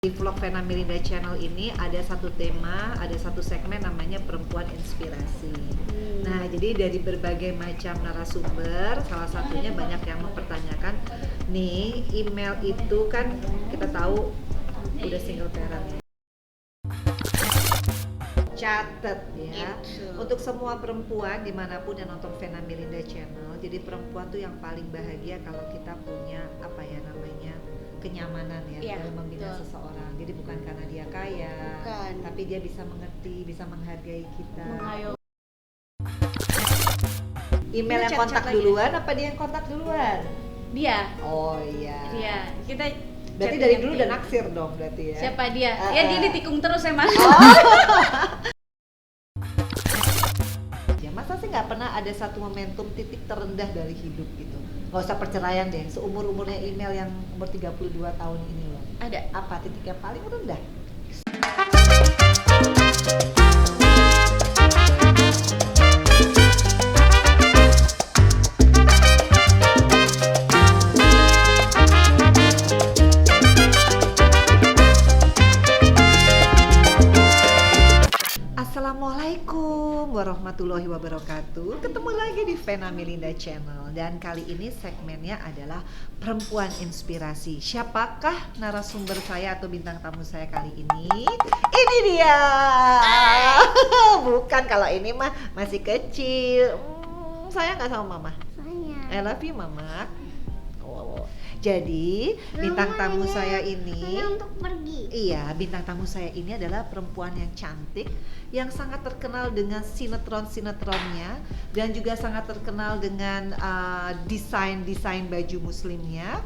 Di vlog Vena Mirinda Channel ini ada satu tema, ada satu segmen namanya Perempuan Inspirasi. Nah, jadi dari berbagai macam narasumber, salah satunya banyak yang mempertanyakan, nih email itu kan kita tahu udah single parent ya. Catet ya, untuk semua perempuan dimanapun yang nonton Vena Mirinda Channel, jadi perempuan tuh yang paling bahagia kalau kita punya apa ya namanya kenyamanan ya, dalam membina seseorang. Jadi bukan karena dia kaya, tapi dia bisa mengerti, bisa menghargai kita. Email yang kontak duluan apa dia yang kontak duluan? Dia. Oh iya. Dia. Kita berarti dari dulu udah naksir dong berarti ya. Siapa dia? Ya dia ditikung terus emang. Ya masa sih nggak pernah ada satu momentum titik terendah dari hidup gitu. Nggak usah perceraian deh, seumur-umurnya email yang umur 32 tahun ini loh. Ada apa titik yang paling rendah? Assalamualaikum warahmatullahi wabarakatuh. Ketemu lagi di Vena Mirinda Channel dan kali ini segmennya adalah Perempuan Inspirasi. Siapakah narasumber saya atau bintang tamu saya kali ini? Ini dia. Bukan, kalau ini mah masih kecil. Sayang nggak sama mama? Sayang. I love you mama. Oh. Jadi bintang tamu saya ini untuk pergi. Iya, bintang tamu saya ini adalah perempuan yang cantik, yang sangat terkenal dengan sinetron-sinetronnya dan juga sangat terkenal dengan desain-desain baju muslimnya.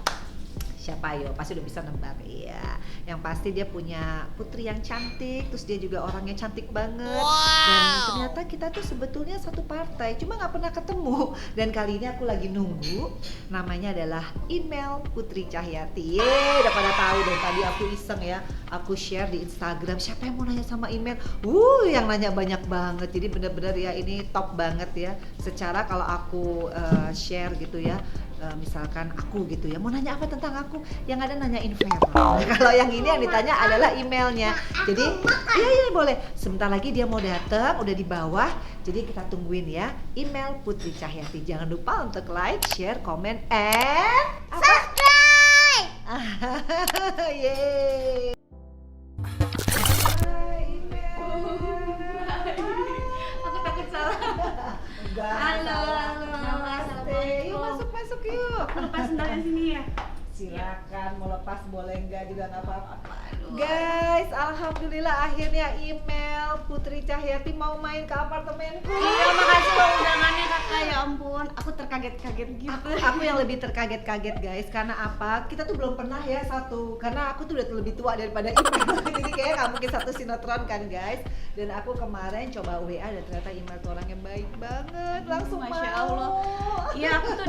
Siapa yo? Pasti udah bisa nebak. Iya. Yang pasti dia punya putri yang cantik, terus dia juga orangnya cantik banget. Dan ternyata kita tuh sebetulnya satu partai, cuma nggak pernah ketemu. Dan kali ini aku lagi nunggu. Namanya adalah Email Putri Cahyati. Udah pada tahu dan tadi aku iseng ya, aku share di Instagram. Siapa yang mau nanya sama Email? Yang nanya banyak banget. Jadi bener-bener ya ini top banget ya. Secara kalau aku share gitu ya. Misalkan aku gitu ya, mau nanya apa tentang aku, yang ada nanyain Vera. Kalau yang ini yang ditanya adalah emailnya. Jadi iya boleh. Sebentar lagi dia mau datang, udah di bawah. Jadi kita tungguin ya, Email Putri Cahyati. Jangan lupa untuk like, share, comment, and subscribe. Yeay. Aku takut salah. Halo. Yuk masuk yuk. Lepas sendalnya sini ya. Silakan, mau lepas boleh enggak juga nggak apa-apa. Guys, alhamdulillah akhirnya Email Putri Cahyati mau main ke apartemenku. Iya, makasih loh undangannya kakak, ya ampun, aku terkaget-kaget gitu. Aku yang lebih terkaget-kaget guys, karena apa? Kita tuh belum pernah ya satu, karena aku tuh udah lebih tua daripada Email. Jadi kayaknya nggak mungkin satu sinetron kan guys. Dan aku kemarin coba WA dan ternyata Email tuh orangnya baik banget, langsung Masya mau. Allah. Iya, aku tuh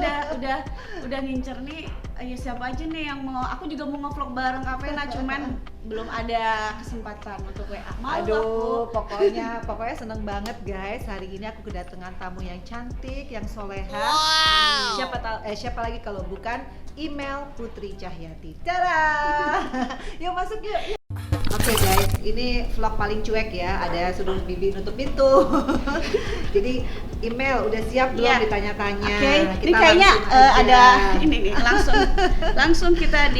udah ngincer nih, ya siapa aja nih yang mau. Aku juga mau ngevlog bareng Kak Vena, cuman belum ada kesempatan untuk WA. Aduh, pokoknya seneng banget guys. Hari ini aku kedatangan tamu yang cantik, yang soleha. Siapa lagi kalau bukan Email Putri Cahyati. Tada! Yuk masuk yuk. Oke guys, ini vlog paling cuek ya. Ada suruh bibi nutup pintu. Jadi Email udah siap belum ditanya-tanya? Oke, ini kayaknya ada ini nih. Langsung kita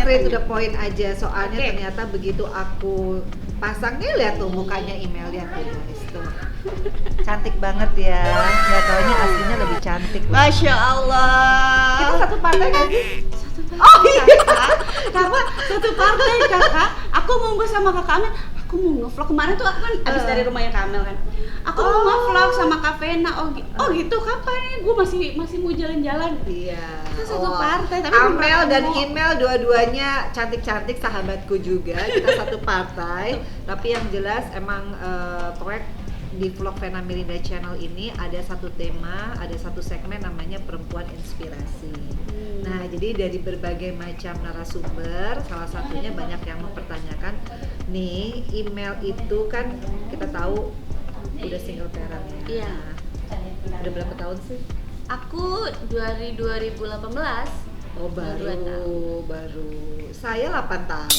straight to the point aja. Soalnya ternyata begitu aku pasang nih, lihat tuh mukanya Email, lihat tuh guys tuh. Cantik banget ya. Nggak taunya aslinya lebih cantik. Masya Allah. Kita satu partai kan sih? Oh iya, kakak satu partai kakak. Aku mau sama kakak Amel. Aku mau ngevlog kemarin tuh, aku kan abis dari rumahnya Kak Amel kan. Aku mau ngevlog sama Kak Vena. Oh gitu, kapan ya? Gue masih mau jalan-jalan. Iya. Kita satu partai. Tapi Amel dan Email dua-duanya cantik-cantik, sahabatku juga. Kita satu partai. Tapi yang jelas emang pokoknya di vlog Vena Mirinda Channel ini ada satu tema, ada satu segmen namanya Perempuan Inspirasi. Nah, jadi dari berbagai macam narasumber, salah satunya banyak yang mempertanyakan, nih email itu kan kita tahu udah single parent ya. Iya. Udah berapa tahun sih? aku dari 2018 Oh, baru. 2 tahun. Baru. Saya 8 tahun.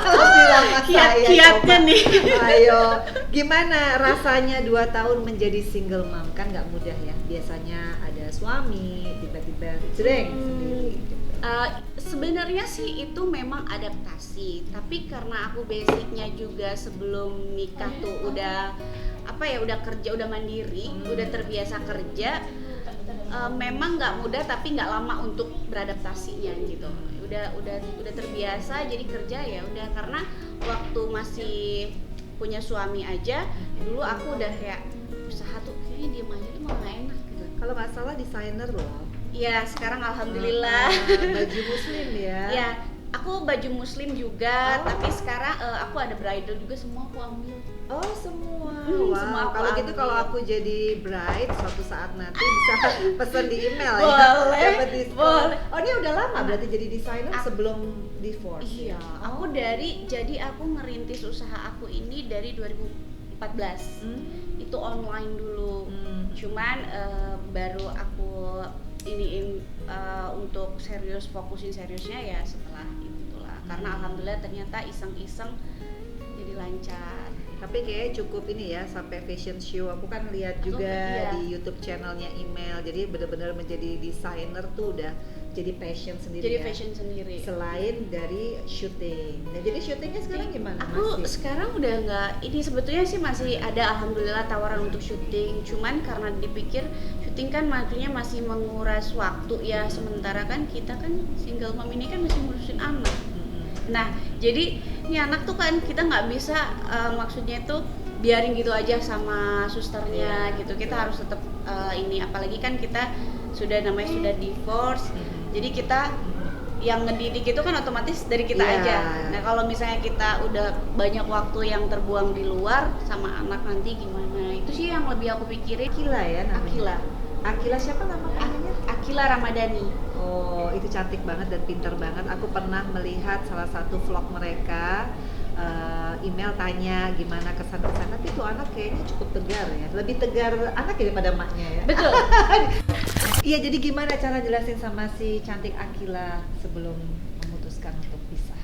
Lebih lama saya. Kiat-kiatnya coba. nih. Ayo, gimana rasanya 2 tahun menjadi single mom? Kan nggak mudah ya. Biasanya ada suami, tiba-tiba jreng sendiri. Gitu. Sebenarnya sih itu memang adaptasi, tapi karena aku basicnya juga sebelum nikah tuh udah kerja, udah mandiri, udah terbiasa kerja. Memang nggak mudah tapi nggak lama untuk beradaptasinya gitu. Udah terbiasa jadi kerja ya udah, karena waktu masih punya suami aja dulu aku udah kayak usaha tuh kayaknya diem aja tuh malah nggak enak gitu. Kalau nggak salah desainer loh. Iya, sekarang alhamdulillah. Baju muslim ya. Ya, aku baju muslim juga, Oh. tapi sekarang aku ada bridal juga, semua aku ambil. Oh, semua. Semua Wow. aku Kalau gitu ambil. kalau aku jadi bride suatu saat nanti bisa pesan di email ya. Boleh, Dapat diskon. boleh. Oh, dia udah lama berarti jadi desainer Aku- sebelum divorce. Iya, ya? aku jadi aku ngerintis usaha aku ini dari 2014. Itu online dulu. Cuman baru aku iniin untuk fokusin seriusnya ya setelah itulah. Karena alhamdulillah ternyata iseng-iseng jadi lancar. Tapi kayaknya cukup ini ya sampai fashion show. Aku kan lihat juga iya. di YouTube channelnya Email. Jadi benar-benar menjadi desainer tuh udah jadi passion sendiri. Jadi ya? fashion sendiri. Selain dari syuting. Nah, jadi syutingnya sekarang gimana? Aku Masih? sekarang udah nggak, ini sebetulnya sih masih ada alhamdulillah tawaran untuk syuting, cuman karena dipikir syuting kan maksudnya masih menguras waktu ya, sementara kan kita kan single mom ini kan masih ngurusin anak. Nah jadi ini anak tuh kan kita nggak bisa maksudnya itu biarin gitu aja sama susternya gitu, kita harus tetap ini, apalagi kan kita sudah divorce, jadi kita yang ngedidik itu kan otomatis dari kita Iya. aja. Nah kalau misalnya kita udah banyak waktu yang terbuang di luar sama anak nanti gimana? Itu sih yang lebih aku pikirin. Akila ya namanya. Akila. Akila siapa nama panjangnya? Akila Ramadhani. Oh, itu cantik banget dan pintar banget. Aku pernah melihat salah satu vlog mereka. Email tanya gimana kesan-kesan, tapi tuh anak kayaknya cukup tegar ya. Lebih tegar anak daripada emaknya ya. Betul. Iya, jadi gimana cara jelasin sama si cantik Akila sebelum memutuskan untuk pisah?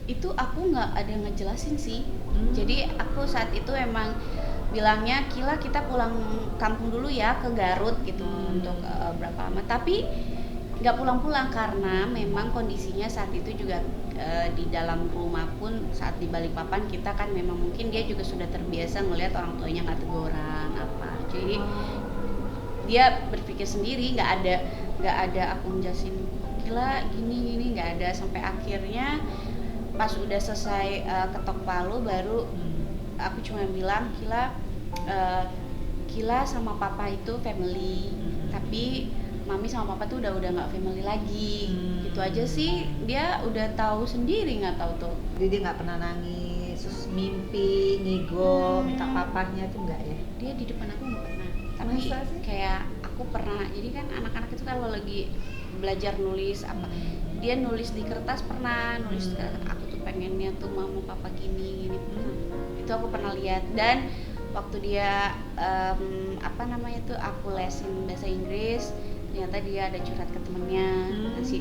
Itu aku nggak ada ngejelasin sih. Jadi aku saat itu emang bilangnya Kila kita pulang kampung dulu ya ke Garut gitu untuk berapa lama. Tapi nggak pulang-pulang karena memang kondisinya saat itu juga di dalam rumah pun saat di Balikpapan kita kan memang mungkin dia juga sudah terbiasa ngelihat orang tuanya nggak teguran apa. Jadi dia berpikir sendiri, nggak ada aku ngejelasin Kila gini nggak ada, sampai akhirnya pas udah selesai ketok palu baru aku cuma bilang Kila sama papa itu family, tapi mami sama papa tuh udah nggak family lagi. Gitu aja sih, dia udah tahu sendiri, nggak tahu tuh. Jadi dia nggak pernah nangis, terus mimpi, ngigo, minta papahnya tuh enggak ya? Dia di depan aku nggak pernah, tapi Masa sih? kayak aku pernah. Jadi kan anak-anak itu kalau lagi belajar nulis apa, dia nulis di kertas pernah nulis aku tuh pengennya tuh mama papa gini itu aku pernah lihat. Dan waktu dia tuh aku lesin bahasa Inggris, ternyata dia ada curhat ke temennya, si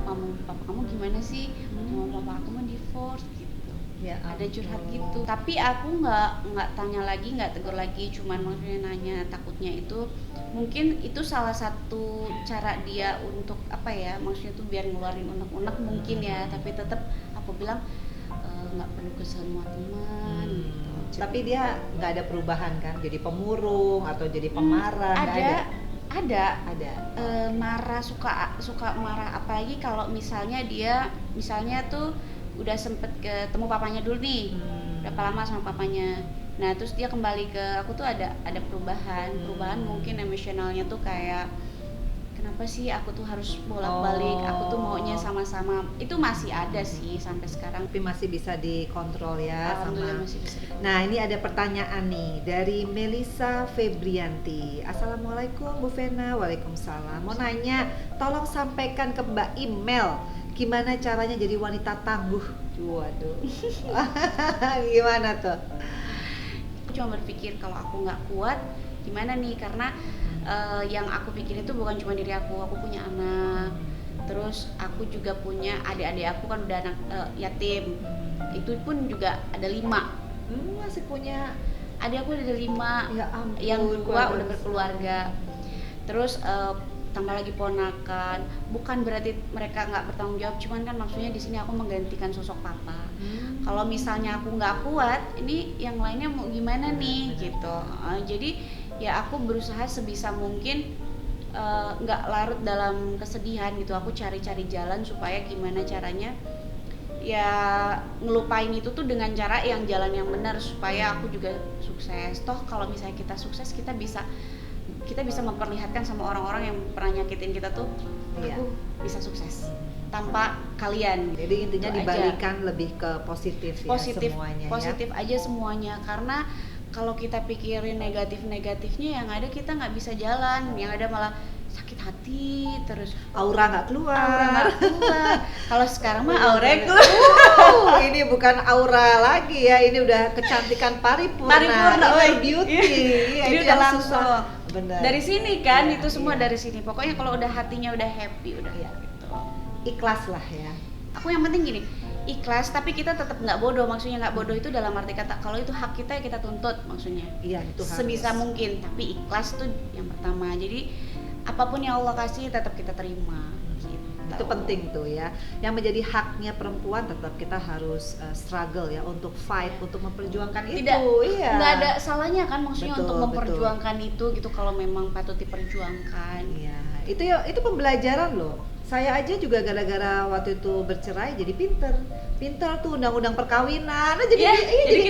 mama papa kamu gimana sih, mama papa aku mah divorce gitu. Ya, Ada curhat gitu, tapi aku nggak tanya lagi, nggak tegur lagi, cuman maksudnya nanya, takutnya itu mungkin itu salah satu cara dia untuk apa ya, maksudnya tuh biar ngeluarin unek-unek mungkin ya, tapi tetap aku bilang nggak perlu ke semua teman gitu. Tapi dia nggak ada perubahan kan? Jadi pemurung atau jadi pemarah? Nggak ada ada. Marah, suka marah, apalagi kalau misalnya dia tuh udah sempet ketemu papanya dulu nih, berapa lama sama papanya. Nah terus dia kembali ke aku tuh ada perubahan mungkin emosionalnya tuh kayak kenapa sih aku tuh harus bolak-balik, aku tuh maunya sama-sama. Itu masih ada sih sampai sekarang. Tapi masih bisa dikontrol ya Alhamdulillah sama. masih bisa dikontrol. Nah, ini ada pertanyaan nih dari Melisa Febrianti. Assalamualaikum Bu Vena. Waalaikumsalam. Mau nanya, tolong sampaikan ke Mbak Email gimana caranya jadi wanita tangguh. Waduh. Gimana tuh? Aku cuma berpikir kalau aku nggak kuat gimana nih, karena yang aku pikirin itu bukan cuma diri aku punya anak, terus aku juga punya adik-adik aku kan udah anak yatim, itu pun juga ada 5. Masih punya Adik aku ada 5, ya ampun, yang 2 keluarga udah berkeluarga. Terus tambah lagi ponakan. Bukan berarti mereka nggak bertanggung jawab, cuman kan maksudnya di sini aku menggantikan sosok papa. Kalau misalnya aku nggak kuat, ini yang lainnya mau gimana nih gitu. Jadi ya aku berusaha sebisa mungkin nggak larut dalam kesedihan gitu. Aku cari-cari jalan supaya gimana caranya ya ngelupain itu tuh dengan cara yang jalan yang benar supaya aku juga sukses. Toh kalau misalnya kita sukses, kita bisa memperlihatkan sama orang-orang yang pernah nyakitin kita tuh, aku bisa sukses tanpa kalian. Jadi intinya Itu dibalikan aja. Lebih ke positif ya semuanya. Positif aja semuanya, karena kalau kita pikirin negatifnya yang ada kita nggak bisa jalan, yang ada malah sakit hati terus, aura nggak keluar. Kalau sekarang mah aura keluar. Ini bukan aura lagi ya, ini udah kecantikan paripurna inner beauty. Jadi itu udah yang langsung susah. Bener. Dari sini kan, Ya, itu semua iya. dari sini. Pokoknya kalau udah hatinya udah happy, udah Iya. gitu. Ikhlas lah ya. Aku yang penting gini, ikhlas tapi kita tetap nggak bodoh. Maksudnya nggak bodoh itu dalam arti kata kalau itu hak kita ya kita tuntut maksudnya. Iya, itu harus. Sebisa mungkin, tapi ikhlas tuh yang pertama. Jadi apapun yang Allah kasih tetap kita terima. Gitu. Itu penting tuh ya. Yang menjadi haknya perempuan tetap kita harus struggle ya untuk fight, untuk memperjuangkan itu. Iya. Nggak ada salahnya kan maksudnya Betul, untuk memperjuangkan itu gitu kalau memang patut diperjuangkan. Iya. Itu pembelajaran loh. Saya aja juga gara-gara waktu itu bercerai jadi pinter tuh undang-undang perkawinan. Nah, jadi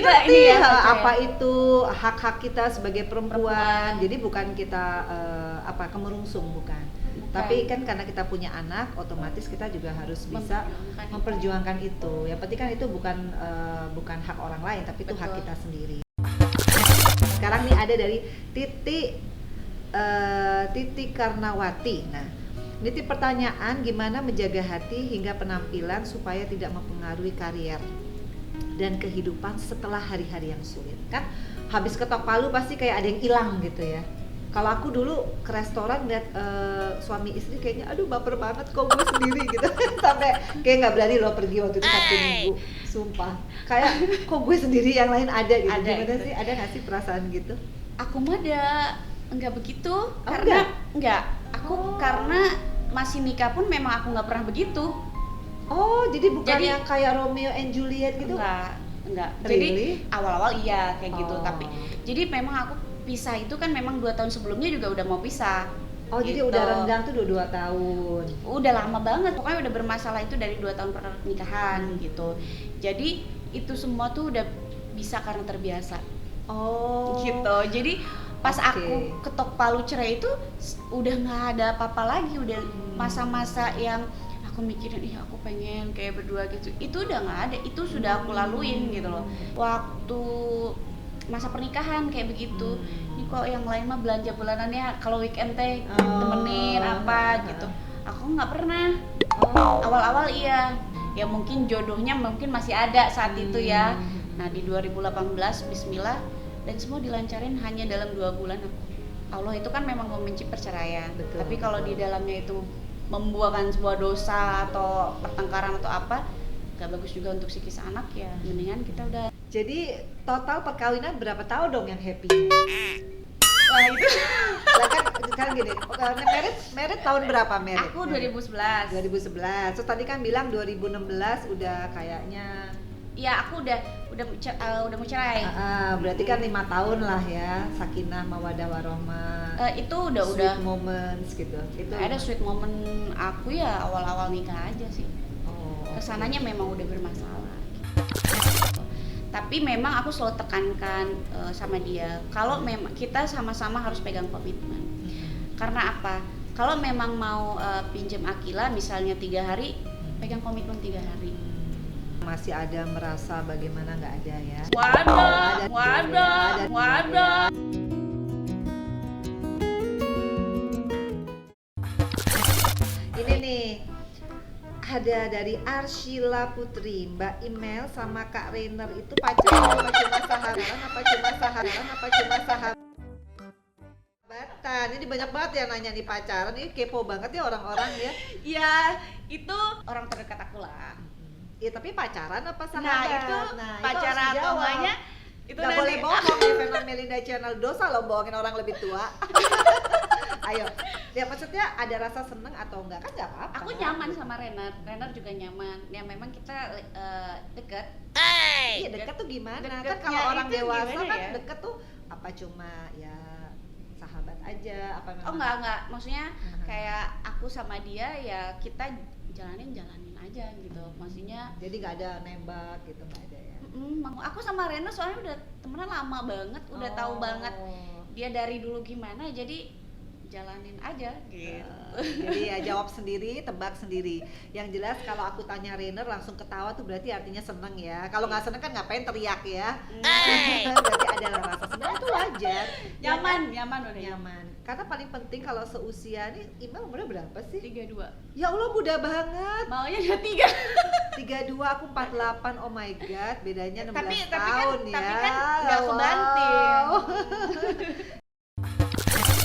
kita ngerti ini ya, apa itu hak-hak kita sebagai perempuan. Jadi bukan kita kemerungsung, bukan. Tapi kan karena kita punya anak, otomatis kita juga harus bisa memperjuangkan itu. Yang penting kan itu bukan hak orang lain, tapi itu hak kita sendiri. Sekarang nih ada dari Titi Karnawati. Nah, ini pertanyaan, gimana menjaga hati hingga penampilan supaya tidak mempengaruhi karier dan kehidupan setelah hari-hari yang sulit. Kan habis ketok palu pasti kayak ada yang hilang gitu ya. Kalau aku dulu ke restoran lihat suami istri kayaknya aduh baper banget kok gue sendiri gitu. Sampai kayak nggak berani loh pergi waktu itu 1 minggu. Sumpah. Kayak kok gue sendiri yang lain ada gitu. Gimana sih? Ada nggak sih perasaan gitu? Aku mah enggak begitu, karena karena masih nikah pun memang aku nggak pernah begitu. Oh, jadi bukan yang kayak Romeo and Juliet gitu? Enggak. Really? Jadi awal-awal iya kayak gitu, Oh. tapi jadi memang aku pisah itu kan memang 2 tahun sebelumnya juga udah mau pisah. Oh, gitu. jadi udah renggang tuh 2 tahun. Udah lama banget, pokoknya udah bermasalah itu dari 2 tahun pernikahan gitu. Jadi itu semua tuh udah bisa karena terbiasa. Oh. Gitu. Jadi pas aku ketok palu cerai itu udah nggak ada apa-apa lagi, udah masa-masa yang aku mikirin aku pengen kayak berdua gitu, itu udah nggak ada, itu sudah aku laluin gitu loh. Waktu masa pernikahan kayak begitu, ini kok yang lain mah belanja bulanannya kalau weekend teh temenin apa gitu, aku nggak pernah. Awal-awal iya, ya mungkin jodohnya mungkin masih ada saat itu ya. Nah di 2018 Bismillah dan semua dilancarin hanya dalam 2 bulan. Allah itu kan memang membenci perceraian. Betul. Tapi kalau di dalamnya itu membuahkan sebuah dosa atau pertengkaran atau apa, gak bagus juga untuk psikis anak ya. Mendingan kita udah. Jadi total perkawinan berapa tahun dong yang happy? Wah itu. Lah kan gini, married tahun berapa married? Aku 2011. 2011. Terus tadi kan bilang 2016 udah kayaknya. Iya aku udah mau cerai. Berarti kan 5 tahun lah ya, sakinah mawadah warohmah. Itu udah sweet moments gitu. Itu ada sweet moment aku ya awal-awal nikah aja sih. Kesananya memang udah bermasalah. Tapi memang aku selalu tekankan sama dia kalau memang kita sama-sama harus pegang komitmen. Karena apa? Kalau memang mau pinjam Akila misalnya 3 hari, pegang komitmen 3 hari. Masih ada merasa bagaimana nggak ada ya? Wadah. Ini nih ada dari Arshila Putri, Mbak Email sama Kak Rainer itu pacaran apa cuma sahabatan Sahabatan, ini banyak banget yang nanya nih pacaran, ini kepo banget ya orang-orang ya. Ya, itu orang terdekat aku lah. Ya tapi pacaran apa sahabat? Nah, itu pacaran harus atau dijawab. enggaknya itu Nggak nanti boleh bohong ya, Vena Melinda Channel, dosa loh bohongin orang lebih tua. Ayo, ya maksudnya ada rasa seneng atau enggak kan nggak apa-apa. aku nyaman sama Renner juga nyaman. Ya memang kita deket. Iya dekat tuh gimana? Kan Deketnya kalau orang itu dewasa gimana kan ya? deket tuh apa cuma ya sahabat aja apa memang? Oh enggak, maksudnya Mhm. kayak aku sama dia ya kita jalanin aja gitu. Maksudnya Jadi nggak ada nembak gitu nggak ada ya? aku sama Renner soalnya udah temenan lama banget, udah tahu Oh. banget dia dari dulu gimana, jadi jalanin aja gitu. Jadi ya jawab sendiri, tebak sendiri. Yang jelas kalau aku tanya Rainer langsung ketawa tuh berarti artinya seneng ya. Kalau nggak seneng kan ngapain teriak ya? Berarti ada rasa seneng itu wajar. Nyaman udah Nyaman. Karena paling penting kalau seusia nih, Ima umurnya berapa sih? 32. Ya Allah muda banget. Maunya udah 3. 32 aku 48. Oh my god, bedanya 16 Tapi tahun ya. tapi kan nggak Ya kebanting. Allah.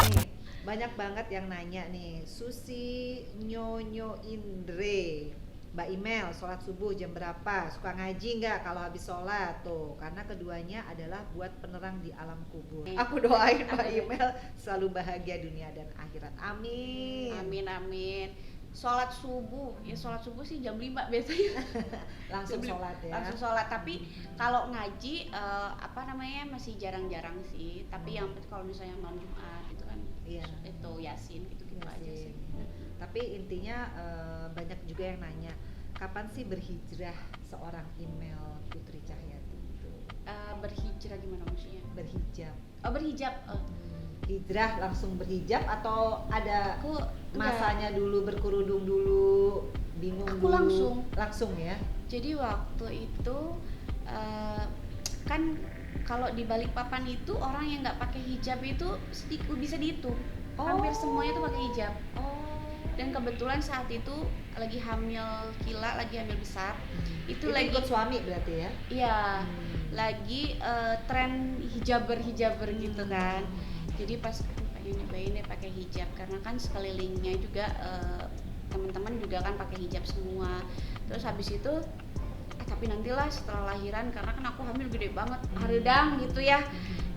Nih, banyak banget yang nanya nih. Susi Nyonyo Indre, Mbak Imel, sholat subuh jam berapa? Suka ngaji nggak kalau habis sholat? Tuh, karena keduanya adalah buat penerang di alam kubur. Aku doain Mbak Imel selalu bahagia dunia dan akhirat. Amin. Amin. Sholat subuh sih jam 5 biasanya. Langsung sholat ya. Langsung sholat, tapi kalau ngaji masih jarang-jarang sih. Tapi yang kalau misalnya malam Jumat itu kan Iya. itu Yasin gitu-gitu Iya aja sih. Tapi intinya banyak juga yang nanya kapan sih berhijrah seorang Imel Putri Cahyati itu? Berhijrah gimana maksudnya? Berhijab. Oh, berhijab. Hijrah langsung berhijab atau ada Aku masanya dulu berkerudung dulu, bingung Aku dulu? langsung. Langsung ya. Jadi waktu itu kan kalau di Balikpapan itu orang yang nggak pakai hijab itu sedikit bisa dihitung. Hampir semuanya tuh pakai hijab. Dan kebetulan saat itu lagi hamil Kila, lagi hamil besar. Itu lagi ikut suami berarti ya? Iya, lagi tren hijaber gitu kan. Jadi pas aku pengen nyobain deh pakai hijab karena kan sekelilingnya juga teman-teman juga kan pakai hijab semua. Terus habis itu tapi nantilah setelah lahiran karena kan aku hamil gede banget, haredang gitu ya.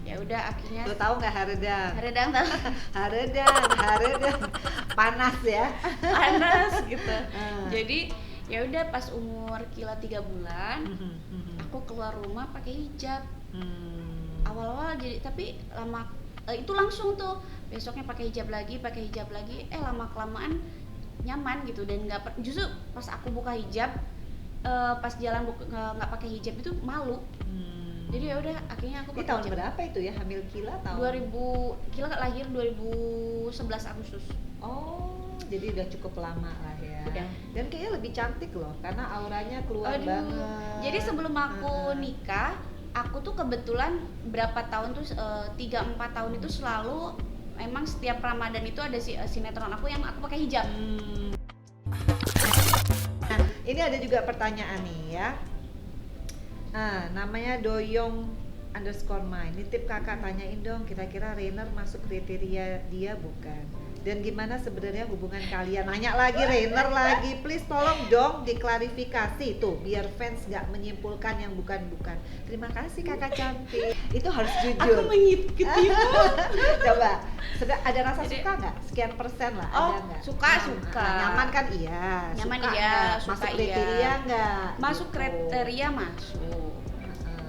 Ya udah akhirnya. Lo tahu nggak haredang? Haredang tahu. haredang panas ya. Panas gitu. Jadi ya udah pas umur Kila 3 bulan aku keluar rumah pakai hijab. Awal-awal jadi tapi lama itu langsung tuh besoknya pakai hijab lagi lama kelamaan nyaman gitu dan justru pas aku buka hijab pas jalan nggak pakai hijab itu malu. Jadi ya udah akhirnya aku Ini pakai tahun hijab. berapa itu ya hamil Kila tahun? 2000 Kila lahir 2011 Agustus. Oh, jadi udah cukup lama lah ya. Udah. Dan kayaknya lebih cantik loh karena auranya keluar Aduh. banget. Jadi sebelum aku nikah, aku tuh kebetulan berapa tahun tuh 3-4 tahun itu selalu emang setiap Ramadan itu ada sinetron aku yang aku pakai hijab. Nah, ini ada juga pertanyaan nih ya. Namanya Doyong_mine. Nitip kakak tanyain dong, kira-kira Rainer masuk kriteria dia bukan? Dan gimana sebenarnya hubungan kalian? Nanya lagi Rainer lagi, please tolong dong diklarifikasi tuh, biar fans nggak menyimpulkan yang bukan-bukan. Terima kasih kakak cantik. Itu harus jujur. Aku mengikuti. Coba, ada rasa suka nggak? Sekian persen lah, Oh, ada nggak? suka. Nyaman kan iya. Nyaman suka iya, nggak? suka Masuk iya. kriteria nggak? Masuk Gitu. kriteria masuk.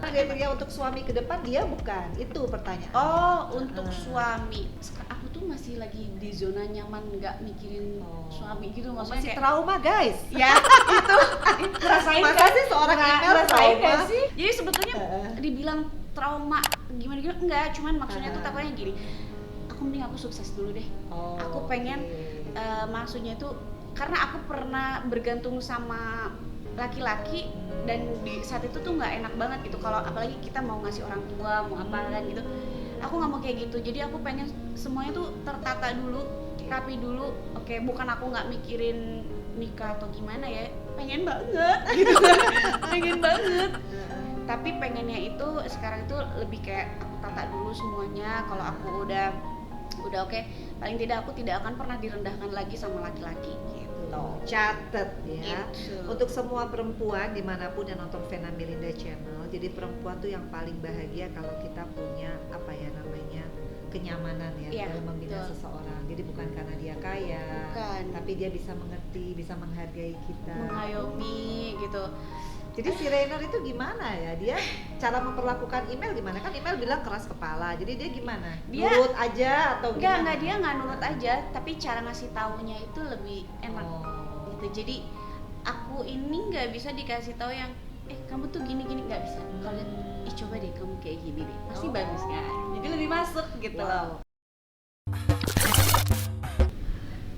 Kriteria untuk suami ke depan dia bukan, itu pertanyaan. Oh, untuk suami. Aku tuh masih lagi di zona nyaman, nggak mikirin suami gitu, maksudnya Masih kayak trauma guys. ya itu rasain Masa kan? sih seorang Imel Rasain trauma? gak sih? Jadi sebetulnya dibilang trauma gimana enggak, cuman maksudnya tuh takutnya gini. Aku mending aku sukses dulu deh. Aku pengen maksudnya tuh karena aku pernah bergantung sama laki-laki dan di saat itu tuh nggak enak banget gitu kalau apalagi kita mau ngasih orang tua mau apa kan gitu. Aku nggak mau kayak gitu, jadi aku pengen semuanya tuh tertata dulu, rapi dulu. Oke, bukan aku nggak mikirin nikah atau gimana ya, pengen banget gitu. Pengen banget, tapi pengennya itu sekarang itu lebih kayak aku tata dulu semuanya. Kalau aku udah udah oke, paling tidak aku tidak akan pernah direndahkan lagi sama laki-laki gitu. Catet ya. Gitu. Untuk semua perempuan dimanapun yang nonton Vena Melinda Channel, jadi perempuan tuh yang paling bahagia kalau kita punya apa ya namanya kenyamanan ya Iya, dalam membina betul. seseorang. Jadi bukan karena dia kaya, Bukan. tapi dia bisa mengerti, bisa menghargai kita. Mengayomi gitu. Jadi si Rainer itu gimana ya? Dia cara memperlakukan email gimana? Kan email bilang keras kepala. Jadi dia gimana? Dia- Nurut aja atau gimana? Enggak, dia nggak nurut aja, tapi cara ngasih taunya itu lebih enak Oh. gitu. Jadi aku ini nggak bisa dikasih tahu yang kamu tuh gini-gini, nggak bisa. Kalau coba deh kamu kayak gini deh, pasti Oh. bagus kan. Jadi lebih masuk gitu loh. Wow.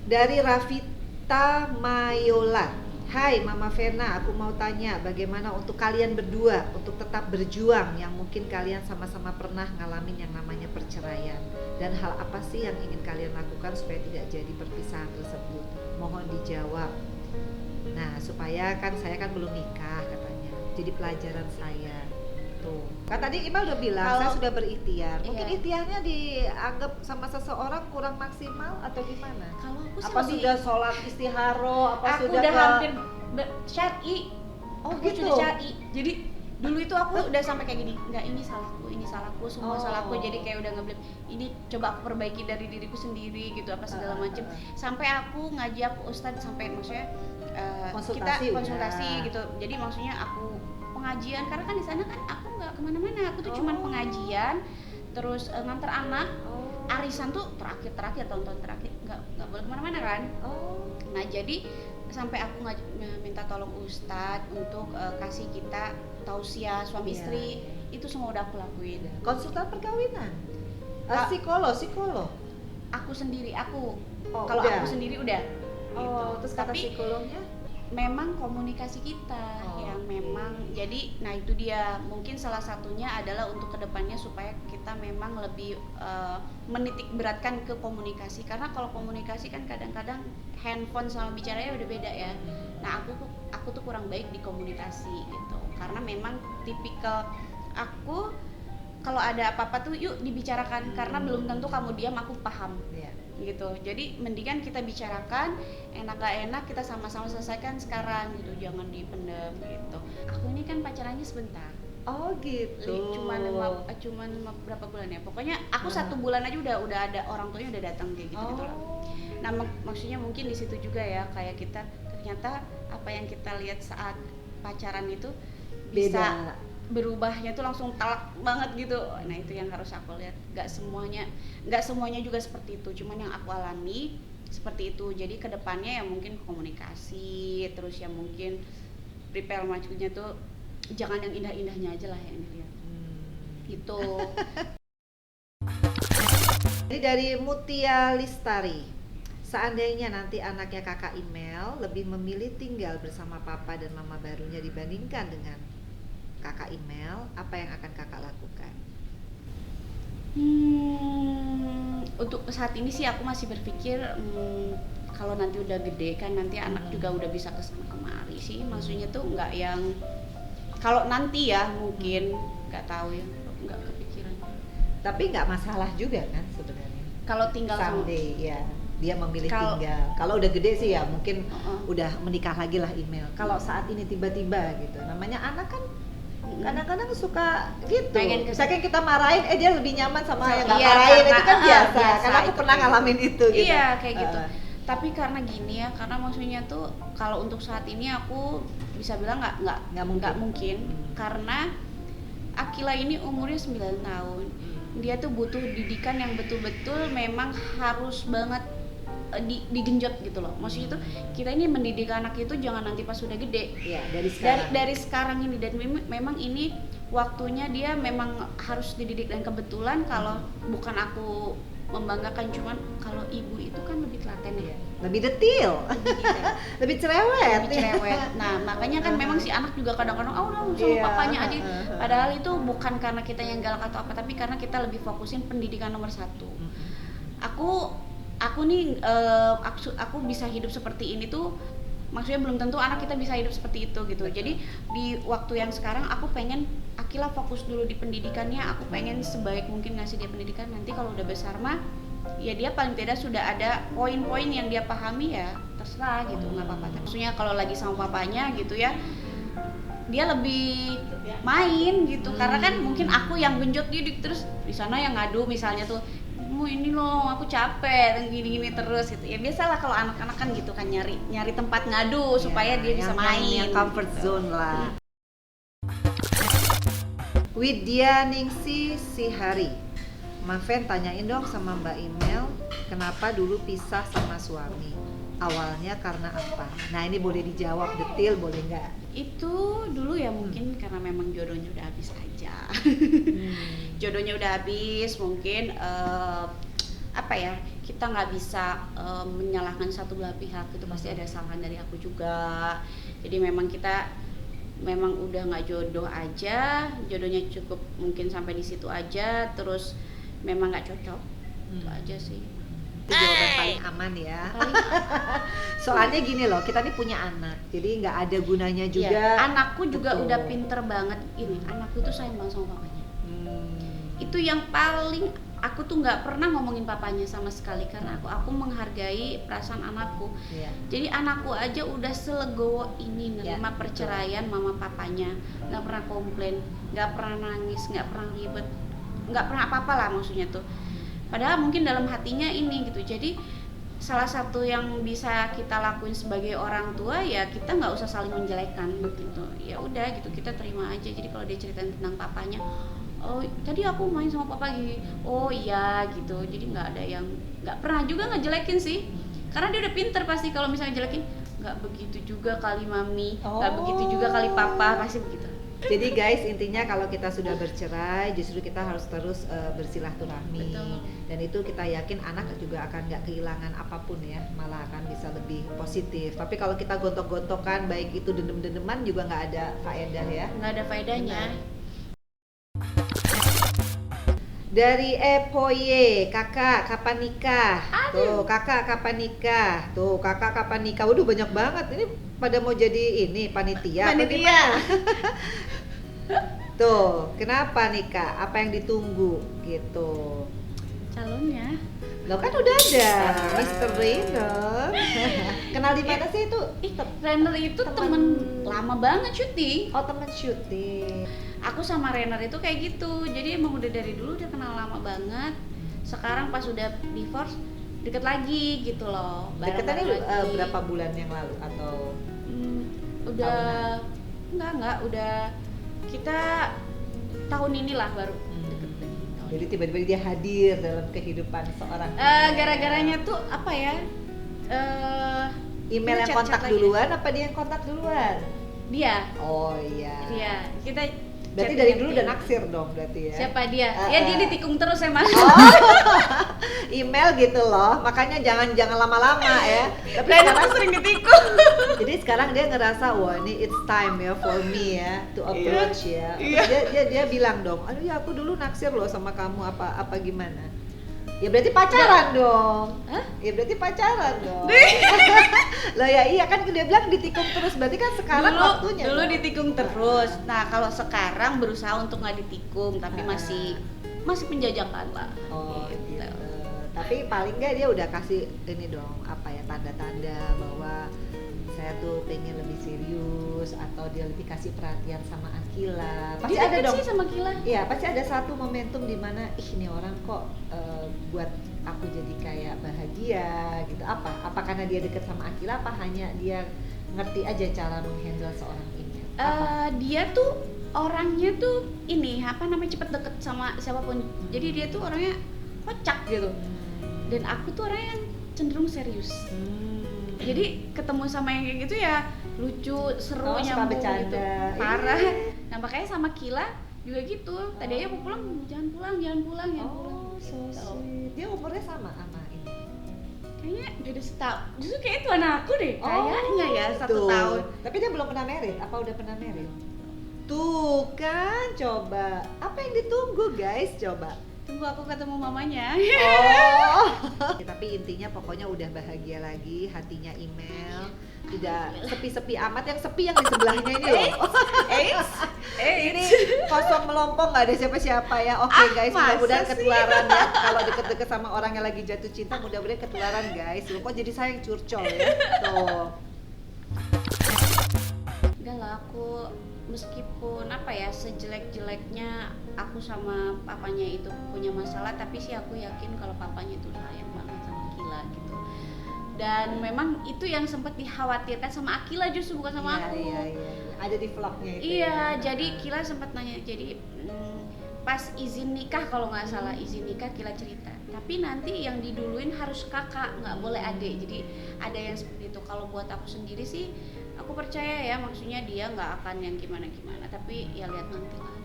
Dari Rafita Mayola. Hai Mama Vena, aku mau tanya bagaimana untuk kalian berdua untuk tetap berjuang yang mungkin kalian sama-sama pernah ngalamin yang namanya perceraian, dan hal apa sih yang ingin kalian lakukan supaya tidak jadi perpisahan tersebut? Mohon dijawab. Nah, supaya kan saya kan belum nikah katanya. Jadi pelajaran saya. Tuh. Kan tadi Iqbal udah bilang Kalau- saya sudah berikhtiar. Mungkin Iya. ikhtiarnya dianggap sama seseorang kurang maksimal atau gimana? Kalau aku sih Apa lebih- sudah sholat istiharo? Apa aku sudah udah ke- hampir syar'i. Oh, Aku gitu? sudah syar'i. Jadi dulu itu aku udah sampai kayak gini, enggak, ini salahku, semua Oh. salahku. Jadi kayak udah ngeblame, ini coba aku perbaiki dari diriku sendiri gitu, apa segala macem. Sampai aku ngajak ustadz, sampai maksudnya Konsultasi kita konsultasi udah. gitu. Jadi maksudnya aku pengajian, karena kan di sana kan aku nggak kemana-mana, aku tuh cuman Oh. pengajian, terus nganter anak. Oh. Arisan tuh terakhir tahun-tahun terakhir nggak boleh kemana-mana kan. Oh. Nah jadi sampai aku minta tolong ustadz untuk kasih kita tausiah suami Iya, istri, iya. itu semua udah aku lakuin. Konsultan perkawinan. Kak- Psikolog. Aku sendiri, aku Oh, kalau udah. aku sendiri udah. Oh, gitu. terus kata Tapi psikolognya? memang komunikasi kita Oh, yang oke. memang jadi, nah itu dia mungkin salah satunya adalah untuk kedepannya supaya kita memang lebih menitik beratkan ke komunikasi, karena kalau komunikasi kan kadang-kadang handphone sama bicaranya udah beda ya. Nah aku tuh kurang baik di komunikasi gitu, karena memang tipikal aku kalau ada apa-apa tuh yuk dibicarakan, karena belum tentu kamu diam aku paham. Iya. Gitu, jadi mendingan kita bicarakan, enak gak enak kita sama-sama selesaikan sekarang gitu, jangan dipendam gitu. Aku ini kan pacarannya sebentar, Oh gitu. cuman berapa bulan ya, pokoknya aku 1 bulan aja udah ada orang tuanya udah datang kayak gitu gitu loh. Oh. Nah maksudnya mungkin di situ juga ya, kayak kita ternyata apa yang kita lihat saat pacaran itu bisa Beda. berubahnya tuh langsung talak banget gitu. Nah itu yang harus aku lihat, nggak semuanya juga seperti itu, cuman yang aku alami seperti itu. Jadi kedepannya ya mungkin komunikasi, terus ya mungkin prepare majunya tuh jangan yang indah-indahnya aja lah yang dilihat gitu. Ini dari Mutia Listari. Seandainya nanti anaknya kakak Email lebih memilih tinggal bersama papa dan mama barunya dibandingkan dengan kakak Email, apa yang akan kakak lakukan? Untuk saat ini sih aku masih berpikir kalau nanti udah gede kan, nanti anak juga udah bisa kesana kemari sih. Maksudnya tuh nggak yang kalau nanti ya mungkin nggak tahu ya, nggak kepikiran. Tapi nggak masalah juga kan sebenarnya. Kalau tinggal sama Someday ya dia memilih Kalau- tinggal. Kalau udah gede sih ya mungkin Uh-uh. udah menikah lagi lah Email. Kalau saat ini tiba-tiba gitu, namanya anak kan kadang-kadang suka gitu. Pengen Misalkan kita marahin, dia lebih nyaman sama yang nggak Iya, marahin, itu kan karena, biasa. biasa, Karena aku itu pernah kayak ngalamin itu gitu. Iya kayak gitu. Uh. Tapi karena gini ya, karena maksudnya tuh kalau untuk saat ini aku bisa bilang nggak mungkin. Karena Akila ini umurnya 9 tahun. Dia tuh butuh didikan yang betul-betul memang harus banget digenjot gitu loh. Maksudnya tuh kita ini mendidik anak itu jangan nanti pas sudah gede. Iya, dari sekarang. Dari sekarang ini, dan memang ini waktunya dia memang harus dididik. Dan kebetulan kalau bukan aku membanggakan, cuman kalau ibu itu kan lebih telaten ya, Lebih detail, lebih detail, lebih cerewet. lebih cerewet. Nah makanya kan memang si anak juga kadang-kadang udah sama Iya. papanya aja. Padahal itu bukan karena kita yang galak atau apa, tapi karena kita lebih fokusin pendidikan nomor 1. Aku nih aku bisa hidup seperti ini tuh, maksudnya belum tentu anak kita bisa hidup seperti itu gitu. Jadi di waktu yang sekarang aku pengen Akila fokus dulu di pendidikannya. Aku pengen sebaik mungkin ngasih dia pendidikan. Nanti kalau udah besar mah ya dia paling tidak sudah ada poin-poin yang dia pahami, ya terserah gitu, nggak apa-apa. Maksudnya kalau lagi sama papanya gitu ya, dia lebih main gitu, karena kan mungkin aku yang genjot didik, terus di sana yang ngadu misalnya tuh, ini loh aku capek gini-gini terus gitu. Ya biasalah kalau anak-anak kan gitu kan, nyari tempat ngadu supaya dia bisa main, yang comfort gitu. zone lah. Widya Ningsi Sihari, Maven tanyain dong sama Mbak Imel, kenapa dulu pisah sama suami? Awalnya karena apa? Nah ini boleh dijawab detail, boleh nggak? Itu dulu ya mungkin karena memang jodohnya udah habis aja. Jodohnya udah habis, mungkin apa ya, kita nggak bisa menyalahkan satu belah pihak, itu pasti ada kesalahan dari aku juga. Jadi memang kita udah nggak jodoh aja, jodohnya cukup mungkin sampai di situ aja, terus memang nggak cocok, itu aja sih. Itu jawaban paling aman ya. Soalnya gini loh, kita nih punya anak, jadi nggak ada gunanya juga. Ya, anakku juga Betul. udah pinter banget ini. Anakku tuh sayang banget sama papanya. Itu yang paling, aku tuh nggak pernah ngomongin papanya sama sekali, karena aku menghargai perasaan anakku. Iya. Jadi anakku aja udah selegowo ini nerima Ya, perceraian mama papanya, nggak pernah komplain, nggak pernah nangis, nggak pernah ribet, nggak pernah apa-apa lah maksudnya tuh. Padahal mungkin dalam hatinya ini gitu. Jadi salah satu yang bisa kita lakuin sebagai orang tua ya, kita nggak usah saling menjelekkan gitu. Ya udah gitu, kita terima aja. Jadi kalau dia ceritain tentang papanya, oh tadi aku main sama papa gini, oh iya gitu. Jadi nggak pernah juga ngejelekin sih, karena dia udah pinter pasti. Kalau misalnya jelekin, nggak begitu juga kali mami, nggak begitu juga kali papa, pasti begitu. Jadi guys, intinya kalau kita sudah bercerai, justru kita harus terus bersilaturahmi. Betul. Dan itu kita yakin anak juga akan nggak kehilangan apapun ya, malah akan bisa lebih positif. Tapi kalau kita gontok-gontokan, baik itu dendam-dendaman juga nggak ada faedah ya. Nggak ada faedahnya. Dari Epoye, kakak kapan nikah? Tuh kakak kapan nikah? Tuh kakak kapan nikah? Waduh banyak banget, ini pada mau jadi ini panitia. apa gimana? Tuh kenapa nikah? Apa yang ditunggu gitu? Calonnya Lo kan udah ada Mr. Rainer. Kenal di mana sih itu? Renner itu temen lama banget syuting. Oh teman syuting. Aku sama Renner itu kayak gitu, jadi emang udah dari dulu udah kenal lama banget. Sekarang pas udah divorce deket lagi gitu loh. Deketannya Bareng-bareng lagi. berapa bulan yang lalu atau? Udah enggak udah kita tahun inilah baru deket lagi. Jadi tiba-tiba dia hadir dalam kehidupan seorang. Gara-garanya tuh apa ya? Email yang chat-chat kontak lagi. duluan apa dia yang kontak duluan? Dia. Oh iya. Dia. Kita Berarti chatting dari yang dulu penting. udah naksir dong berarti ya. Siapa dia? Ya dia ditikung terus emang. Email gitu loh. Makanya jangan lama-lama ya. Tapi Renner sekarang, tuh sering ditikung. jadi sekarang dia ngerasa wah ini it's time ya for me ya to approach ya. Iya. Terus dia bilang dong, aduh ya aku dulu naksir loh sama kamu apa gimana? Ya berarti pacaran dong. Hah? Ya berarti pacaran dong. Lah ya iya kan dia bilang ditikung terus, berarti kan sekarang waktunya. Dulu dong. ditikung terus. Nah, kalau sekarang berusaha untuk nggak ditikung, tapi masih penjajakan lah. Oh Gitu. gitu. Tapi paling nggak dia udah kasih ini dong, apa ya, tanda-tanda bahwa saya tuh pengen lebih serius, atau dia lebih kasih perhatian sama Akila. Pasti Dia ada deket dong. sih sama Kila. Iya, pasti ada satu momentum di mana ini orang kok buat aku jadi kayak bahagia gitu. Apa karena dia deket sama Akila, apa hanya dia ngerti aja cara menghandle seorang ini? Dia tuh orangnya tuh ini apa namanya, cepet deket sama siapapun. Jadi dia tuh orangnya kocak gitu. Dan aku tuh orangnya yang cenderung serius. Jadi ketemu sama yang kayak gitu ya lucu, seru, Oh, suka nyambung bercanda. gitu. Parah. Nah, makanya sama Kila juga gitu. Tadi aja mau pulang, jangan pulang. Oh, so sweet. Dia umurnya sama ini. Kayaknya beda setahun. Justru kayak itu anak aku deh. Kayaknya ya 1 tuh. tahun. Tapi dia belum pernah married. Apa udah pernah married? Tuh kan, coba. Apa yang ditunggu guys? Coba. Tunggu aku ketemu mamanya. Oh. Tapi intinya pokoknya udah bahagia lagi, hatinya email. Tidak sepi-sepi amat, yang sepi yang di sebelahnya ini loh. Ini kosong melompong, nggak ada siapa-siapa ya. Oke guys, masa mudah-mudahan sih? ketularan ya. Kalau deket-deket sama orang yang lagi jatuh cinta, mudah-mudahan ketularan guys. Loh, kok jadi saya yang curcol ya? Tuh. Enggak lah, aku meskipun apa ya, sejelek-jeleknya aku sama papanya itu punya masalah, tapi sih aku yakin kalau papanya itu sayang banget sama Akila gitu. Dan memang itu yang sempat dikhawatirkan sama Akila, justru bukan sama aku. Iya. Ada di vlognya itu. Iya, ya. jadi Kila sempat nanya, jadi pas izin nikah kalau nggak salah, izin nikah Kila cerita. Tapi nanti yang diduluin harus kakak, nggak boleh adik. Jadi ada yang seperti itu. Kalau buat aku sendiri sih, aku percaya ya, maksudnya dia nggak akan yang gimana-gimana. Tapi ya lihat nanti lah.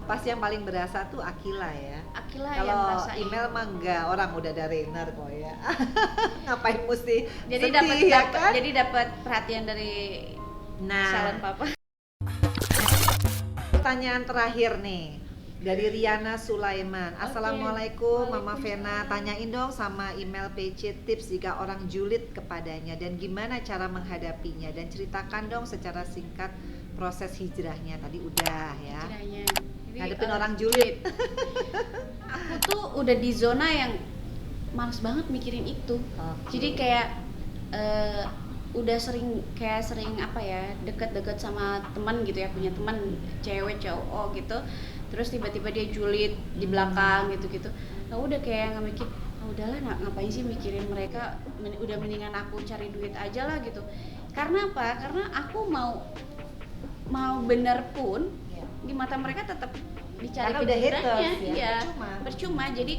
Pas yang paling berasa tuh Akila ya. Akila yang Kalau rasain. email mah enggak, orang udah ada Rainer kok ya. Ngapain mesti Jadi sedih ya kan? jadi dapat perhatian dari calon Nah, papa. pertanyaan terakhir nih dari Riana Sulaiman. Assalamualaikum Mama Vena, tanyain dong sama email PC tips jika orang julid kepadanya dan gimana cara menghadapinya, dan ceritakan dong secara singkat proses hijrahnya. Tadi udah ya. Kiranya. Jadi, Ngadepin orang julid. Aku tuh udah di zona yang males banget mikirin itu. Oke. Jadi kayak udah sering apa ya, deket-deket sama teman gitu ya, punya teman cewek cowok gitu, terus tiba-tiba dia julid di belakang gitu-gitu. Nah udah kayak nggak mikir, udahlah ngapain sih mikirin mereka, udah mendingan aku cari duit aja lah gitu. Karena apa? Karena aku mau bener pun Iya. di mata mereka tetap dicari Karena udah kejujurannya, haters ya, iya, percuma. Jadi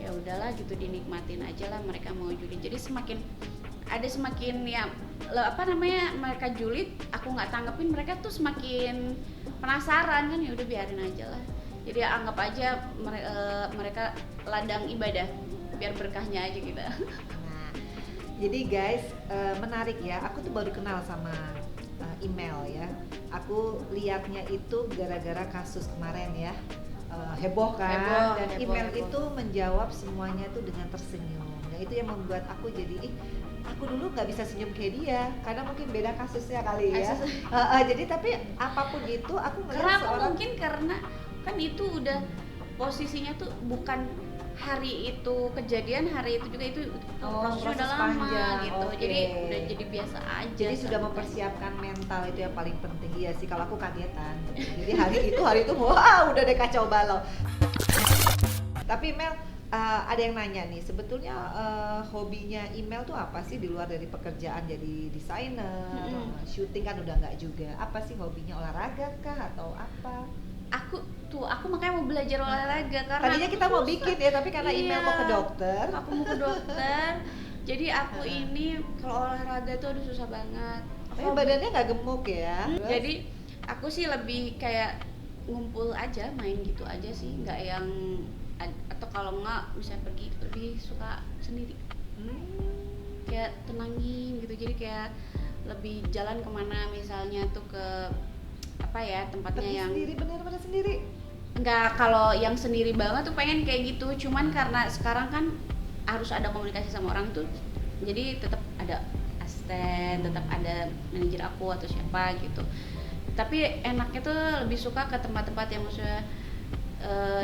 ya udahlah gitu, dinikmatin aja lah mereka mau julid. Jadi semakin ya mereka julid, aku nggak tanggepin, mereka tuh semakin penasaran kan, ya udah biarin aja lah. Jadi anggap aja mereka ladang ibadah, biar berkahnya aja kita. Nah, jadi guys, menarik ya. Aku tuh baru kenal sama email ya. Aku liatnya itu gara-gara kasus kemarin ya. Heboh kan, dan email heboh. itu menjawab semuanya tuh dengan tersenyum. Nah itu yang membuat aku jadi, aku dulu nggak bisa senyum kayak dia, karena mungkin beda kasusnya kali ya. Jadi tapi apapun itu aku Karena ngeliat aku seorang mungkin karena kan itu udah posisinya tuh bukan hari itu kejadian, hari itu juga itu prosesnya proses udah lama panjang, gitu. oke. Jadi udah jadi biasa aja. Jadi sudah santai. mempersiapkan mental, itu yang paling penting. Iya sih, kalau aku kagetan. Jadi hari itu wah udah deh kacau balau. Tapi Mel, ada yang nanya nih, sebetulnya hobinya email tuh apa sih di luar dari pekerjaan jadi desainer, syuting kan udah nggak juga. Apa sih hobinya, olahraga kah atau apa? Aku makanya mau belajar olahraga karena Tadinya aku kita tuh mau susah. bikin ya, tapi karena email Iya, mau ke dokter. Aku mau ke dokter. Jadi aku ini kalau olahraga tuh aduh susah banget. Tapi badannya nggak gemuk ya. Terus? Jadi aku sih lebih kayak ngumpul aja, main gitu aja sih, nggak yang atau kalau nggak misalnya pergi lebih suka sendiri. Kayak tenangin gitu, jadi kayak lebih jalan kemana misalnya tuh ke apa ya, tempatnya Tapi yang sendiri, benar-benar sendiri. enggak, kalau yang sendiri banget tuh pengen kayak gitu, cuman karena sekarang kan harus ada komunikasi sama orang tuh, jadi tetap ada asisten, tetap ada manajer aku atau siapa gitu. Tapi enaknya tuh lebih suka ke tempat-tempat yang maksudnya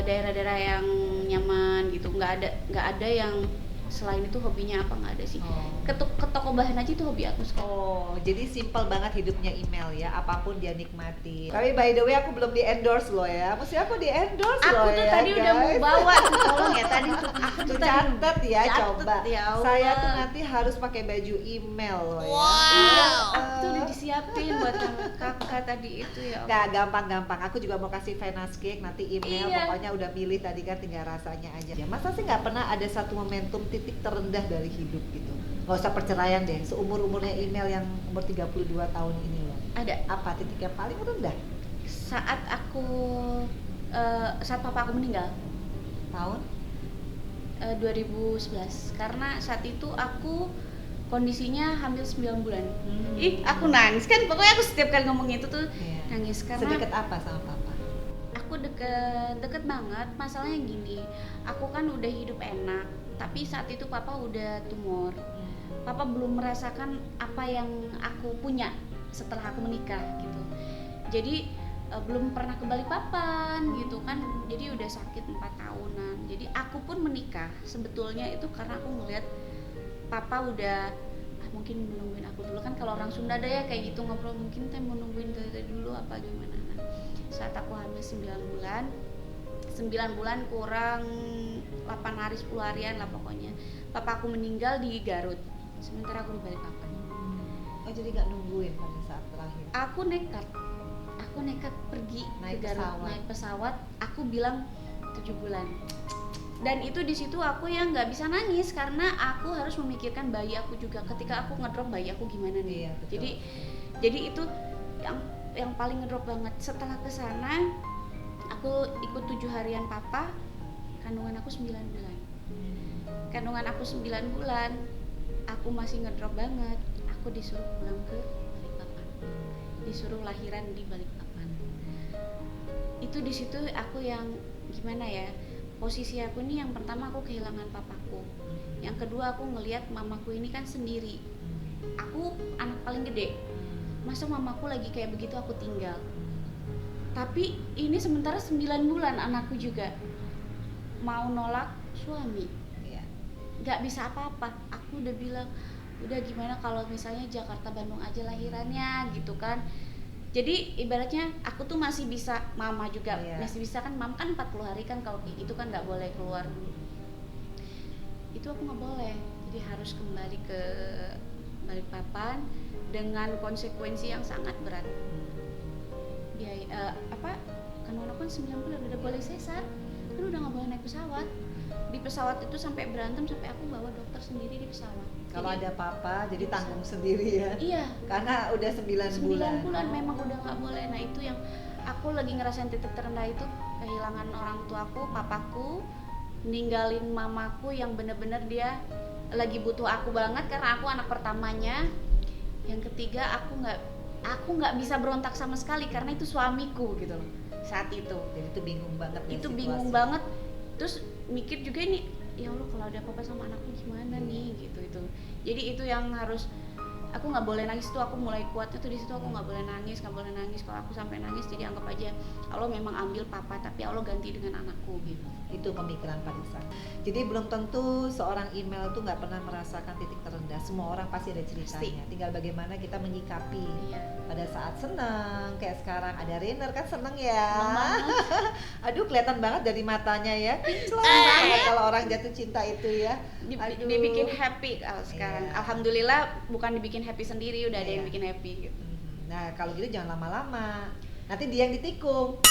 daerah-daerah yang nyaman gitu, nggak ada yang selain itu hobinya apa, nggak ada sih. Ke toko bahan aja itu hobi aku sekarang. Oh, jadi simple banget hidupnya email ya, apapun dia nikmati. Tapi by the way aku belum di endorse loh ya, mesti aku di endorse Aku loh tuh ya, tadi udah mau guys. bawa tuh, tolong ya tadi tuh aku tuh tadi Catet ya, catet, coba. ya Allah. Saya tuh nanti harus pakai baju email loh ya. Iya, aku tuh udah disiapin buat kakak tadi itu ya. Nggak, gampang-gampang. Aku juga mau kasih Venus Cake, nanti email. Iya. Pokoknya udah milih tadi kan, tinggal rasanya aja. Ya, masa sih nggak pernah ada satu momentum titik terendah dari hidup gitu? Nggak usah perceraian deh, seumur-umurnya email yang umur 32 tahun ini loh. Ada Apa titik yang paling rendah? saat papa aku meninggal Tahun? 2011, karena saat itu aku kondisinya hamil 9 bulan. Hmm. Ih, aku nangis kan, pokoknya aku setiap kali ngomong itu tuh Iya. nangis karena Sedekat apa sama papa? aku deket banget. Masalahnya gini, aku kan udah hidup enak, tapi saat itu papa udah tumor. Papa belum merasakan apa yang aku punya setelah aku menikah gitu. Jadi belum pernah ke Balikpapan gitu kan, jadi udah sakit 4 tahunan. Jadi aku pun menikah sebetulnya itu karena aku ngeliat papa udah mungkin menungguin aku dulu kan, kalau orang Sunda ada ya kayak gitu ngobrol, mungkin teh mau nungguin dari dulu apa gimana. Nah, saat aku hamil 9 bulan kurang 8 hari 10 harian lah pokoknya, papa aku meninggal di Garut, sementara aku di Balikpapan. Oh jadi nggak nungguin pada saat terakhir? Aku nekat pergi Naik ke Garut, pesawat. naik pesawat. Aku bilang 7 bulan. Dan itu di situ aku yang nggak bisa nangis karena aku harus memikirkan bayi aku juga. Ketika aku ngedrop bayi aku gimana nih? Iya, betul. Jadi itu yang paling ngedrop banget. Setelah kesana aku ikut 7 harian papa, kandungan aku 9 bulan. Kandungan aku 9 bulan, aku masih ngedrop banget. Aku disuruh pulang ke Balikpapan, disuruh lahiran di Balikpapan. Itu di situ aku yang gimana ya, posisi aku nih yang pertama aku kehilangan papaku, yang kedua aku ngelihat mamaku ini kan sendiri. Aku anak paling gede, masa mamaku lagi kayak begitu aku tinggal. Tapi ini sementara 9 bulan anakku juga mau nolak suami, Iya. nggak bisa apa-apa. Aku udah bilang udah gimana kalau misalnya Jakarta Bandung aja lahirannya gitu kan. Jadi ibaratnya aku tuh masih bisa, mama juga masih bisa kan, mama kan 40 hari kan, kalau kayak gitu kan nggak boleh keluar. Itu aku nggak boleh, jadi harus kembali ke Balikpapan dengan konsekuensi yang sangat berat. Biaya kandungan aku kan 9 bulan udah boleh sesar, kan udah nggak boleh naik pesawat. Di pesawat itu sampai berantem, sampai aku bawa dokter sendiri di pesawat. Kalau Jadi, ada papa jadi tanggung sendiri ya. iya, Karena udah 9 bulan. 9 bulan memang udah nggak boleh. Nah itu yang aku lagi ngerasain titik terendah itu, kehilangan orang tuaku, papaku, ninggalin mamaku yang bener-bener dia lagi butuh aku banget karena aku anak pertamanya. Yang ketiga aku nggak bisa berontak sama sekali karena itu suamiku gitu loh saat itu. Jadi itu bingung banget ya Itu situasi. bingung banget. Terus mikir juga ini, ya Allah kalau ada apa-apa sama anakku gimana nih gitu itu. Jadi itu yang harus, aku nggak boleh nangis tuh, aku mulai kuatnya tuh di situ, aku nggak boleh nangis. Kalau aku sampai nangis jadi anggap aja Allah memang ambil papa tapi Allah ganti dengan anakku gitu. Itu pemikiran Parisa. Jadi belum tentu seorang email tuh nggak pernah merasakan titik terendah. Semua orang pasti ada ceritanya. Tinggal bagaimana kita menyikapi. Iya. Pada saat senang, kayak sekarang ada Rainer kan seneng ya. Seneng banget. Aduh kelihatan banget dari matanya ya. Kinclong banget kalau orang jatuh cinta itu ya. Aduh. Dibikin happy kalau sekarang. Iya. Alhamdulillah bukan dibikin happy sendiri, udah ada yang Iya. bikin happy gitu. Nah kalau gitu jangan lama-lama. Nanti dia yang ditikung.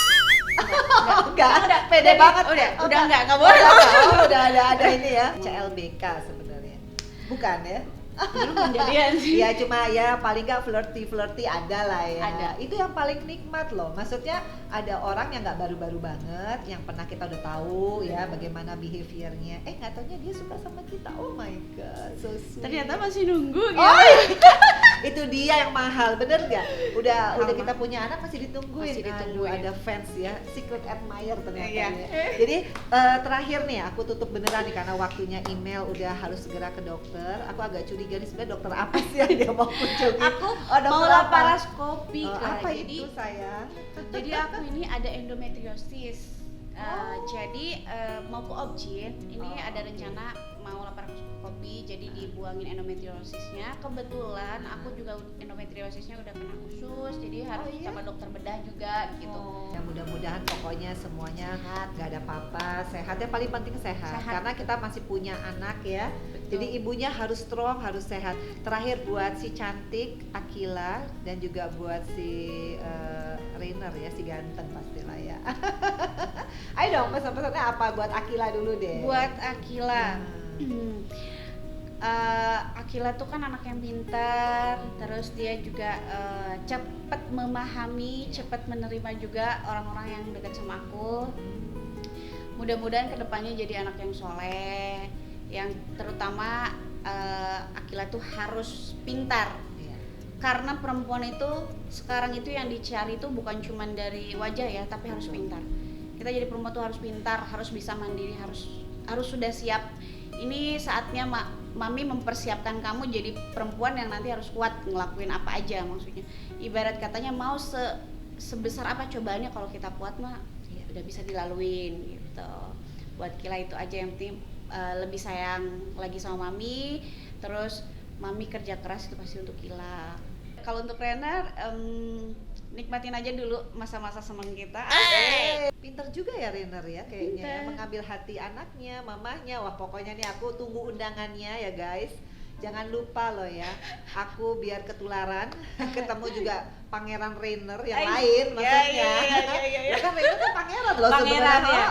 Enggak, udah pede banget. udah enggak boleh. Udah ada ini ya. CLBK sebenarnya. Bukan ya? Dulu menjadian sih. Ya cuma ya paling nggak flirty ada lah ya. Ada. Itu yang paling nikmat loh. Maksudnya ada orang yang nggak baru-baru banget, yang pernah kita udah tahu ya bagaimana behaviornya. Nggak taunya dia suka sama kita. Oh my god, so sweet. Ternyata masih nunggu gitu. Oh, itu dia yang mahal, bener nggak? Udah kita punya anak masih ditungguin. Masih ditungguin. Aduh, ada fans ya, secret admirer ternyata Iya. ya. Jadi terakhir nih, aku tutup beneran nih karena waktunya email udah harus segera ke dokter. Aku agak curiga nih sebenarnya dokter apa sih yang dia mau kunjungi? Aku dokter mau apa? laparoskopi Kak. Apa Jadi itu sayang? jadi aku ini ada endometriosis. Jadi mau ke objin, ini ada rencana mau laparoskopi, jadi dibuangin endometriosisnya. Kebetulan aku juga endometriosisnya udah kena usus, jadi harus sama dokter bedah juga gitu. Ya mudah-mudahan pokoknya semuanya nggak ada apa-apa, sehat ya, paling penting sehat. Karena kita masih punya anak ya. Betul. Jadi ibunya harus strong, harus sehat. Terakhir buat si cantik Akila dan juga buat si Rainer ya, si ganteng pastilah ya. Ayo dong pesan-pesannya apa buat Akila dulu deh. Buat Akila. Akila tuh kan anak yang pintar, terus dia juga cepat memahami, cepat menerima juga orang-orang yang dekat sama aku. Mudah-mudahan kedepannya jadi anak yang soleh, yang terutama Akila tuh harus pintar. Karena perempuan itu sekarang itu yang dicari itu bukan cuma dari wajah ya, tapi harus pintar. Kita jadi perempuan tuh harus pintar, harus bisa mandiri, harus sudah siap. Ini saatnya Mami mempersiapkan kamu jadi perempuan yang nanti harus kuat ngelakuin apa aja, maksudnya. Ibarat katanya mau sebesar apa cobaannya kalau kita kuat mah ya udah bisa dilaluin gitu. Buat Kila itu aja yang penting lebih sayang lagi sama Mami, terus Mami kerja keras itu pasti untuk Kila. Kalau untuk Renner, nikmatin aja dulu masa-masa senang kita. Pinter juga ya Renner ya kayaknya ya, Pinter. mengambil hati anaknya, mamahnya. Wah pokoknya nih aku tunggu undangannya ya guys. Jangan lupa loh ya, aku biar ketularan ketemu juga Pangeran Renner yang lain maksudnya. Ya kan Renner kan pangeran loh Pangeran, sebenarnya. ya.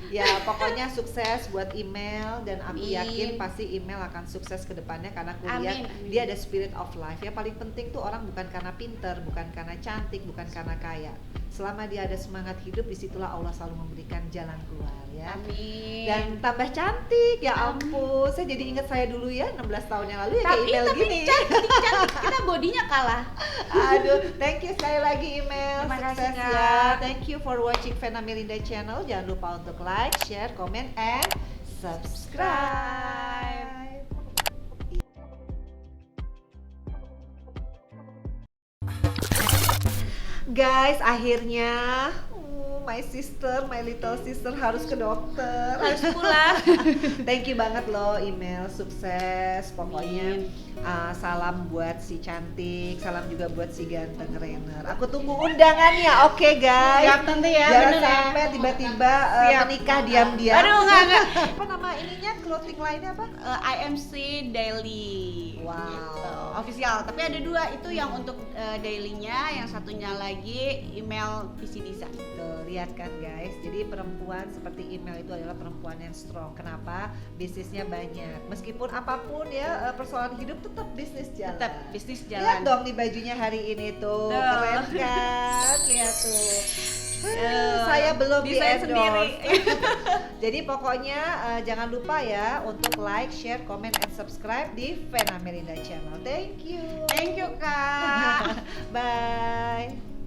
Ya pokoknya sukses buat email dan aku Amin. yakin pasti email akan sukses ke depannya karena aku lihat Amin, amin. dia ada spirit of life. Ya paling penting tuh orang bukan karena pinter, bukan karena cantik, bukan karena kaya. Selama dia ada semangat hidup, disitulah Allah selalu memberikan jalan keluar ya. Amin. Dan tambah cantik, ya ampun. Saya jadi ingat saya dulu ya, 16 tahun yang lalu ya kayak email gini. cantik, kita bodinya kalah. Aduh, thank you sekali lagi email. Terima kasih, Sukses Kak. ya. Thank you for watching Vena Melinda channel. Jangan lupa untuk like, share, comment, and subscribe. Guys, akhirnya my sister, my little sister harus ke dokter. Harus pulang. Thank you banget loh email, sukses. Pokoknya salam buat si cantik, salam juga buat si ganteng Renner. Aku tunggu undangannya, oke guys. Siap, Tante ya, Jangan bener ya. sampai tiba-tiba Siap. menikah diam-diam. Aduh, enggak. Apa nama ininya, clothing lainnya apa? IMC Daily. Wow. Gitu, official. Tapi ada dua, itu yang untuk dailynya, yang satunya lagi email PC Design. Tuh, lihat kan guys, jadi perempuan seperti email itu adalah perempuan yang strong. Kenapa? Bisnisnya banyak. Meskipun apapun ya persoalan hidup tetap bisnis jalan. Tetap bisnis Lihat jalan. dong nih bajunya hari ini tuh, Tuh. keren kan? Lihat tuh. Saya belum di desain sendiri. Jadi pokoknya jangan lupa ya untuk like, share, comment, and subscribe di Vena Melinda channel. Thank you. Thank you, Kak. Bye.